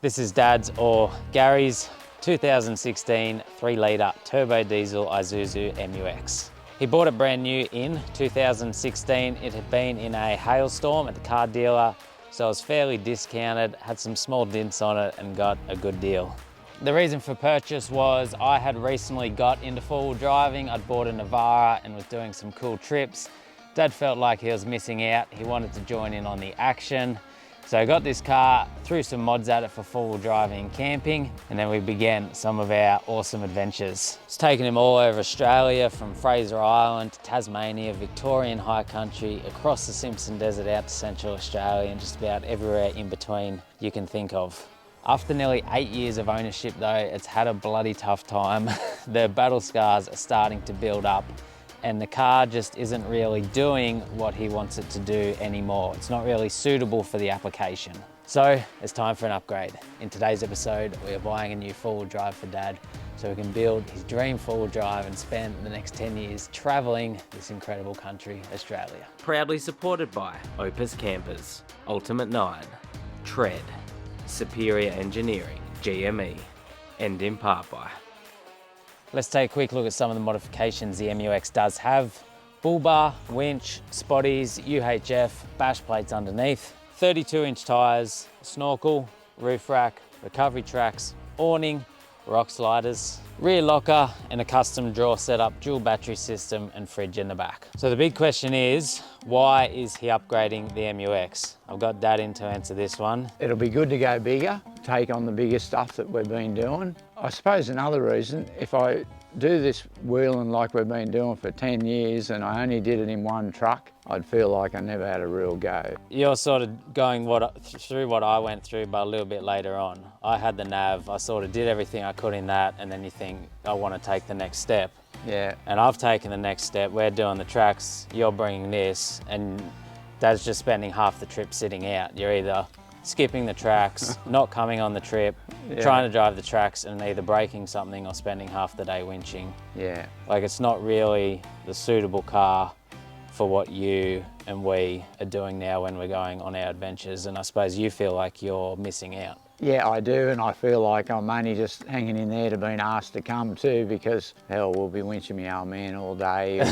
This is Dad's or Garry's 2016 3-litre turbo diesel Isuzu MUX. He bought it brand new in 2016. It had been in a hailstorm at the car dealer, so it was fairly discounted, had some small dents on it and got a good deal. The reason for purchase was I had recently got into four-wheel driving. I'd bought a Navara and was doing some cool trips. Dad felt like he was missing out. He wanted to join in on the action. So I got this car, threw some mods at it for four-wheel driving and camping, and then we began some of our awesome adventures. It's taken him all over Australia, from Fraser Island to Tasmania, Victorian high country, across the Simpson Desert out to Central Australia, and just about everywhere in between you can think of. After nearly 8 years of ownership though, it's had a bloody tough time. The battle scars are starting to build up, and the car just isn't really doing what he wants it to do anymore. It's not really suitable for the application. So it's time for an upgrade. In today's episode, we are buying a new four-wheel drive for Dad so he can build his dream four-wheel drive and spend the next 10 years traveling this incredible country, Australia. Proudly supported by Opus Campers, Ultimate 9, Tread, Superior Engineering, GME, and in part by. Let's take a quick look at some of the modifications the MUX does have. Bull bar, winch, spotties, UHF, bash plates underneath, 32-inch tyres, snorkel, roof rack, recovery tracks, awning, rock sliders, rear locker, and a custom drawer setup, dual battery system, and fridge in the back. So the big question is, why is he upgrading the MUX? I've got Dad in to answer this one. It'll be good to go bigger, take on the bigger stuff that we've been doing. I suppose another reason, if I do this wheeling like we've been doing for 10 years and I only did it in one truck, I'd feel like I never had a real go. You're sort of going through what I went through, but a little bit later on. I had the nav, I sort of did everything I could in that, and then you think, I want to take the next step. Yeah. And I've taken the next step. We're doing the tracks, you're bringing this, and Dad's just spending half the trip sitting out. You're either skipping the tracks, not coming on the trip, trying to drive the tracks, and either breaking something or spending half the day winching. Yeah. Like, it's not really the suitable car for what you and we are doing now when we're going on our adventures, and I suppose you feel like you're missing out. Yeah, I do, and I feel like I'm only just hanging in there to being asked to come too, because hell, we'll be winching me old man all day.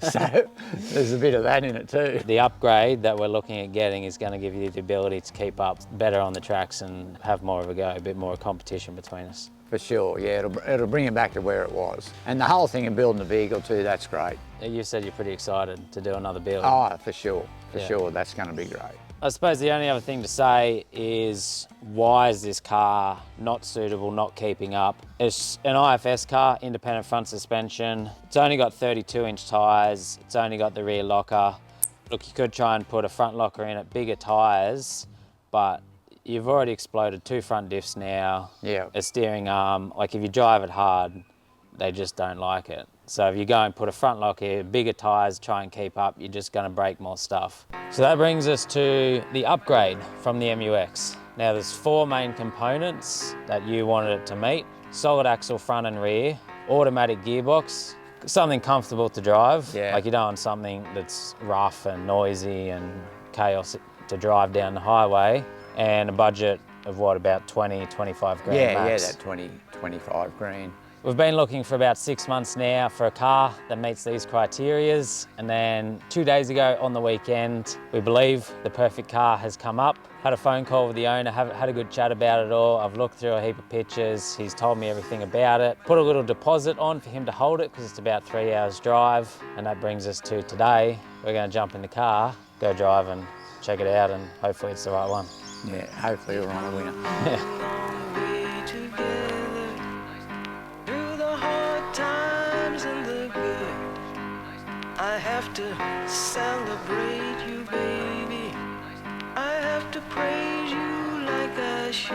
So there's a bit of that in it too. The upgrade that we're looking at getting is going to give you the ability to keep up better on the tracks and have more of a go, a bit more competition between us. For sure, yeah, it'll bring it back to where it was. And the whole thing of building the vehicle too, that's great. You said you're pretty excited to do another build. Oh, for sure, that's going to be great. I suppose the only other thing to say is, why is this car not suitable, not keeping up? It's an IFS car, independent front suspension. It's only got 32-inch tyres. It's only got the rear locker. Look, you could try and put a front locker in it, bigger tyres, but you've already exploded 2 front diffs now, a steering arm. Like, if you drive it hard, they just don't like it. So if you go and put a front lock here, bigger tyres, try and keep up, you're just gonna break more stuff. So that brings us to the upgrade from the MUX. Now there's 4 main components that you wanted it to meet. Solid axle front and rear, automatic gearbox, something comfortable to drive. Like, you don't want something that's rough and noisy and chaos to drive down the highway, and a budget of what, about 20, 25 grand max? Yeah, that 20, 25 grand. We've been looking for about 6 months now for a car that meets these criterias, and then 2 days ago on the weekend, we believe the perfect car has come up. Had a phone call with the owner, had a good chat about it all. I've looked through a heap of pictures, he's told me everything about it. Put a little deposit on for him to hold it, because it's about 3 hours drive, and that brings us to today. We're gonna jump in the car, go drive and check it out, and hopefully it's the right one. Yeah, hopefully we're on a winner. Yeah. I have to celebrate you, baby. I have to praise you like I should.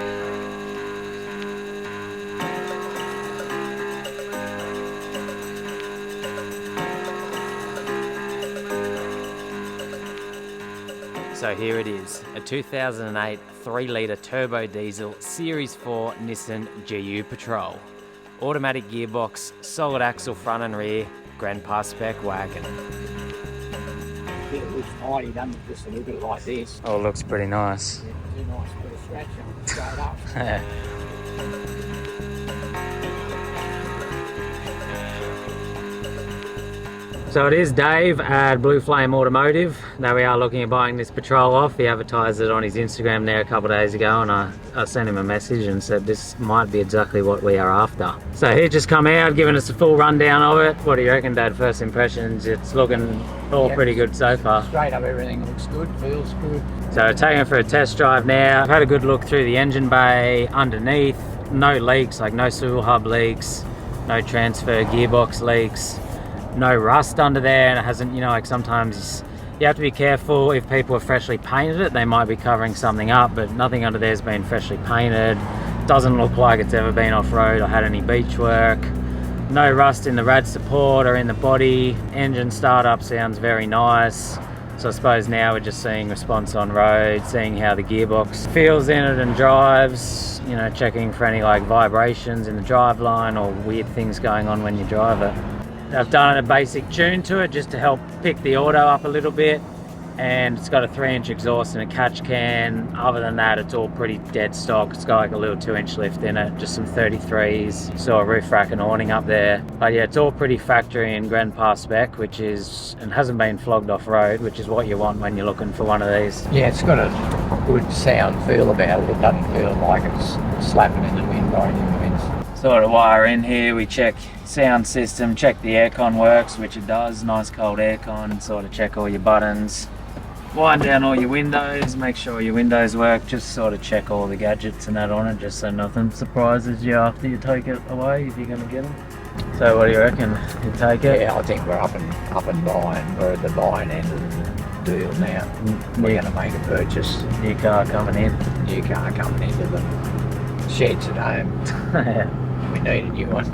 So here it is, a 2008 3-litre turbo diesel Series 4 Nissan GU Patrol. Automatic gearbox, solid axle front and rear, Grandpa spec wagon. It looks tidy, doesn't it? Just a little bit like this. Oh, it looks pretty nice. too nice to put a scratch on straight up. So it is Dave at Blue Flame Automotive. Now we are looking at buying this Patrol off. He advertised it on his Instagram there a couple of days ago, and I sent him a message and said this might be exactly what we are after. So he's just come out, giving us a full rundown of it. What do you reckon, Dad? First impressions? It's looking all pretty good so far. Straight up, everything looks good, feels good. So taking it for a test drive now. I've had a good look through the engine bay, underneath. No leaks, like no seal hub leaks, no transfer gearbox leaks. No rust under there, and it hasn't, you know, like sometimes you have to be careful. If people have freshly painted it, they might be covering something up, but nothing under there has been freshly painted. Doesn't look like it's ever been off-road or had any beach work. No rust in the rad support or in the body. Engine startup sounds very nice. So I suppose now we're just seeing response on road, seeing how the gearbox feels in it and drives, you know, checking for any like vibrations in the driveline or weird things going on when you drive it. I've done a basic tune to it just to help pick the auto up a little bit, and it's got a 3-inch exhaust and a catch can. Other than that, it's all pretty dead stock. It's got like a little 2-inch lift in it, just some 33s. Saw a roof rack and awning up there. But yeah, it's all pretty factory and Grandpa spec, which is, and hasn't been flogged off road, which is what you want when you're looking for one of these. Yeah, it's got a good sound feel about it. It doesn't feel like it's slapping in the wind by any means. Sort of wire in here, we check sound system, check the aircon works, which it does, nice cold aircon, sort of check all your buttons, wind down all your windows, make sure your windows work, just sort of check all the gadgets and that on it, just so nothing surprises you after you take it away, if you're going to get them. So what do you reckon? You take it? Yeah, I think we're up and buying. We're at the buying end of the deal now. We're going to make a purchase. New car coming in. New car coming into the sheds at home. We need a new one.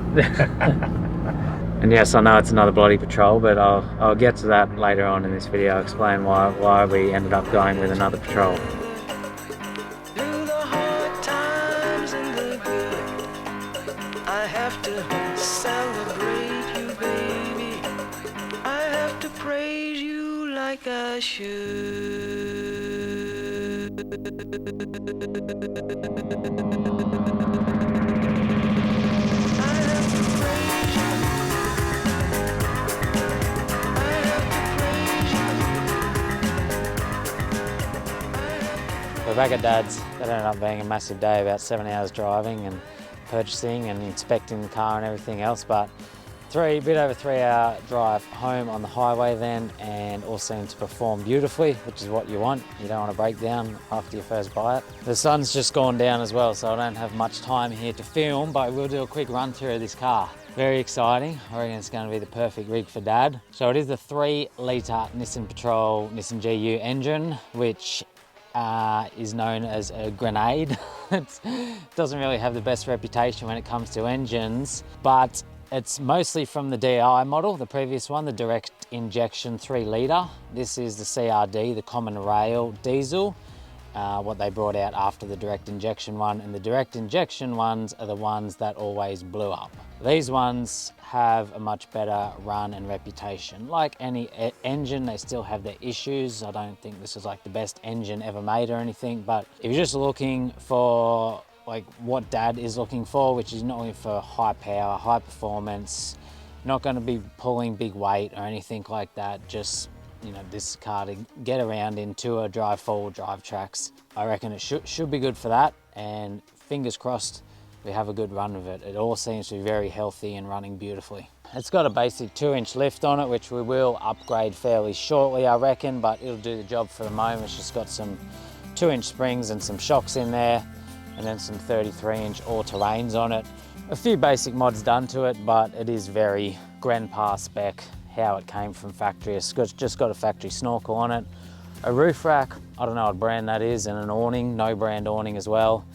And yes, I know it's another bloody Patrol, but I'll get to that later on in this video, explain why we ended up going with another Patrol. Through the hard times and the good, I have to celebrate you, baby. I have to praise you like I should. We're back at Dad's. That ended up being a massive day, about 7 hours driving and purchasing and inspecting the car and everything else, but a bit over 3 hour drive home on the highway then, and all seemed to perform beautifully, which is what you want. You don't want to break down after you first buy it. The sun's just gone down as well, so I don't have much time here to film, but we'll do a quick run through of this car. Very exciting. I reckon it's going to be the perfect rig for Dad. So it is the 3-litre Nissan Patrol Nissan GU engine, which is known as a grenade. It doesn't really have the best reputation when it comes to engines, but it's mostly from the DI model, the previous one, the direct injection 3-litre. This is the CRD, the common rail diesel, what they brought out after the direct injection one, and the direct injection ones are the ones that always blew up. These ones have a much better run and reputation. Like any engine, they still have their issues. I don't think this is like the best engine ever made or anything, but if you're just looking for like what Dad is looking for, which is not only for high power, high performance, not going to be pulling big weight or anything like that, just, you know, this car to get around in tour, drive forward, drive tracks. I reckon it should be good for that, and fingers crossed we have a good run of it. It all seems to be very healthy and running beautifully. It's got a basic 2-inch lift on it, which we will upgrade fairly shortly, I reckon, but it'll do the job for the moment. It's just got some 2-inch springs and some shocks in there, and then some 33-inch all-terrains on it. A few basic mods done to it, but it is very Grandpa spec, how it came from factory. It's just got a factory snorkel on it, a roof rack, I don't know what brand that is, and an awning, no brand awning as well.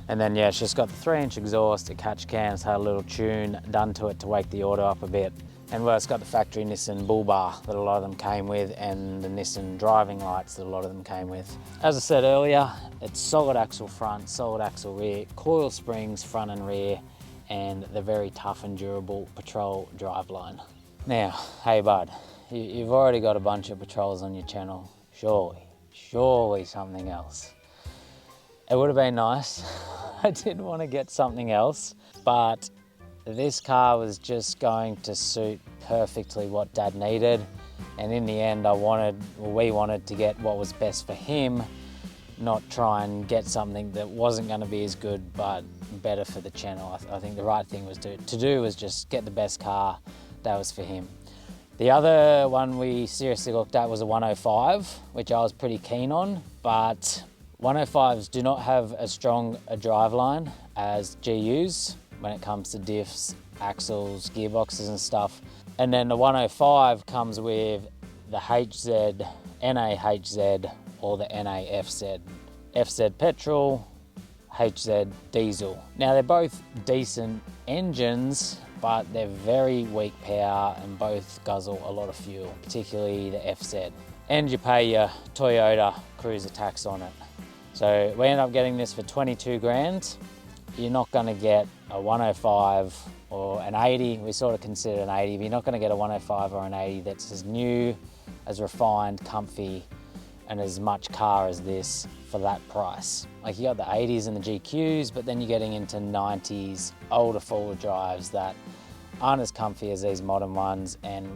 And then yeah, it's just got the 3-inch exhaust, a catch can, it's had a little tune done to it to wake the auto up a bit. And well, it's got the factory Nissan bull bar that a lot of them came with, and the Nissan driving lights that a lot of them came with. As I said earlier, it's solid axle front, solid axle rear, coil springs front and rear, and the very tough and durable Patrol driveline. Now, hey bud, you've already got a bunch of Patrols on your channel. Surely something else. It would have been nice. I did want to get something else, but this car was just going to suit perfectly what Dad needed. And in the end, we wanted to get what was best for him, not try and get something that wasn't going to be as good, but better for the channel. I think the right thing was to do was just get the best car that was for him. The other one we seriously looked at was a 105, which I was pretty keen on, but 105s do not have as strong a driveline as GUs when it comes to diffs, axles, gearboxes and stuff. And then the 105 comes with the HZ, NAHZ or the NAFZ. FZ petrol, HZ diesel. Now they're both decent engines, but they're very weak power and both guzzle a lot of fuel, particularly the FZ. And you pay your Toyota cruiser tax on it. So we end up getting this for 22 grand. You're not gonna get a 105 or an 80. We sort of consider an 80, but you're not gonna get a 105 or an 80 that's as new, as refined, comfy, and as much car as this for that price. Like, you got the 80s and the GQs, but then you're getting into 90s, older four-wheel drives that aren't as comfy as these modern ones and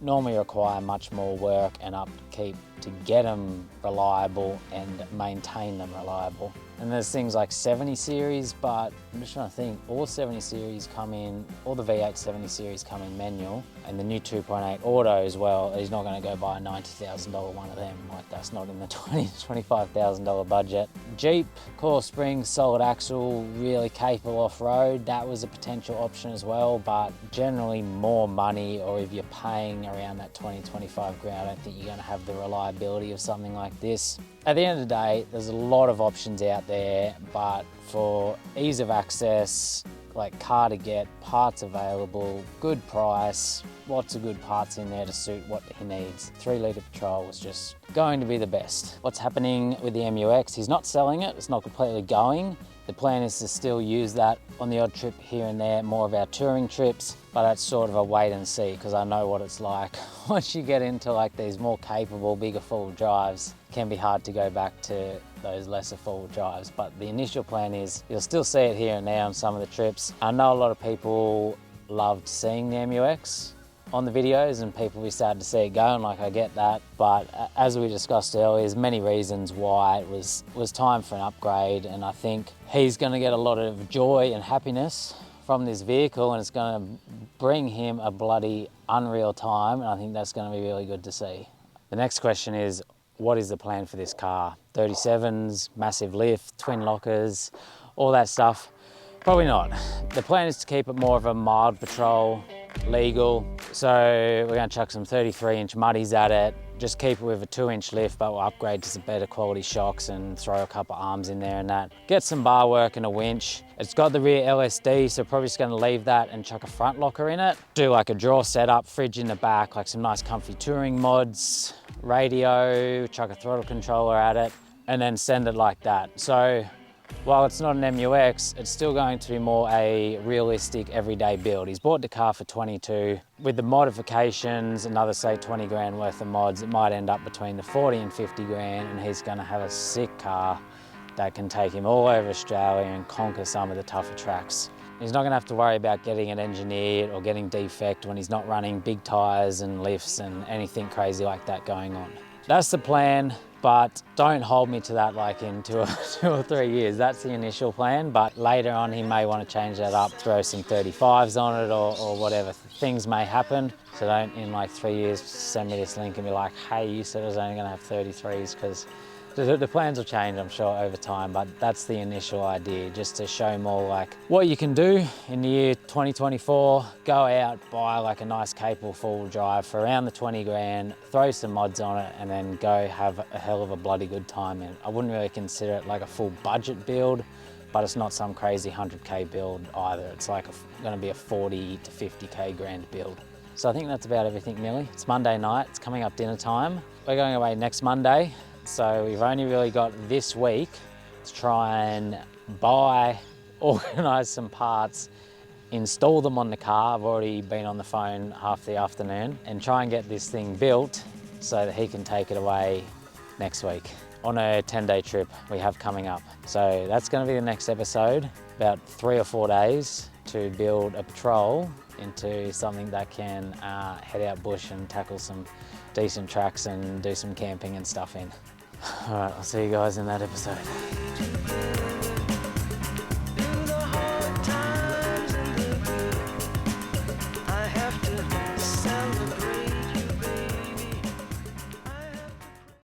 normally require much more work and upkeep to get them reliable and maintain them reliable. And there's things like 70 series, but I'm just trying to think, all 70 series come in, all the V8 70 series come in manual, and the new 2.8 auto as well. He's not going to go buy a $90,000 one of them. Like, that's not in the $20,000 to $25,000 budget. Jeep, coil springs, solid axle, really capable off-road. That was a potential option as well, but generally more money, or if you're paying around that 20, 25 grand, I don't think you're going to have the reliability of something like this. At the end of the day, there's a lot of options out there, but for ease of access, like car to get, parts available, good price, lots of good parts in there to suit what he needs. 3 litre Patrol was just going to be the best. What's happening with the MUX? He's not selling it, it's not completely going. The plan is to still use that on the odd trip here and there, more of our touring trips, but that's sort of a wait and see, because I know what it's like. Once you get into like these more capable, bigger four-wheel drives, it can be hard to go back to those lesser four-wheel drives. But the initial plan is you'll still see it here and there on some of the trips. I know a lot of people loved seeing the MUX on the videos and people will be sad to see it go, and like, I get that, but as we discussed earlier, there's many reasons why it was time for an upgrade, and I think he's going to get a lot of joy and happiness from this vehicle, and it's going to bring him a bloody unreal time, and I think that's going to be really good to see. The next question is, what is the plan for this car? 37s, massive lift, twin lockers, all that stuff? Probably not. The plan is to keep it more of a mild patrol, legal. So we're going to chuck some 33-inch muddies at it, just keep it with a 2-inch lift, but we'll upgrade to some better quality shocks and throw a couple arms in there and that. Get some bar work and a winch. It's got the rear LSD, so probably just going to leave that and chuck a front locker in it. Do like a drawer setup, fridge in the back, like some nice comfy touring mods, radio, chuck a throttle controller at it, and then send it like that. So while it's not an MUX, it's still going to be more a realistic everyday build. He's bought the car for 22. With the modifications, another say 20 grand worth of mods, it might end up between the 40 and 50 grand, and he's gonna have a sick car that can take him all over Australia and conquer some of the tougher tracks. He's not gonna have to worry about getting it engineered or getting defect when he's not running big tires and lifts and anything crazy like that going on. That's the plan, but don't hold me to that like in 2 or 3 years. That's the initial plan, but later on he may want to change that up, throw some 35s on it or whatever. Things may happen, so don't in like 3 years send me this link and be like, hey, you said I was only gonna have 33s, because the plans will change, I'm sure, over time, but that's the initial idea, just to show more like what you can do in the year 2024. Go out, buy like a nice capable four-wheel drive for around the 20 grand, throw some mods on it, and then go have a hell of a bloody good time. And I wouldn't really consider it like a full budget build, but it's not some crazy 100K build either. It's like gonna be a 40 to 50K grand build. So I think that's about everything, Millie. It's Monday night, it's coming up dinner time. We're going away next Monday. So we've only really got this week to try and buy, organise some parts, install them on the car. I've already been on the phone half the afternoon, and try and get this thing built so that he can take it away next week. on a 10-day trip we have coming up. So that's going to be the next episode, about 3 or 4 days to build a patrol into something that can head out bush and tackle some decent tracks and do some camping and stuff in. All right, I'll see you guys in that episode.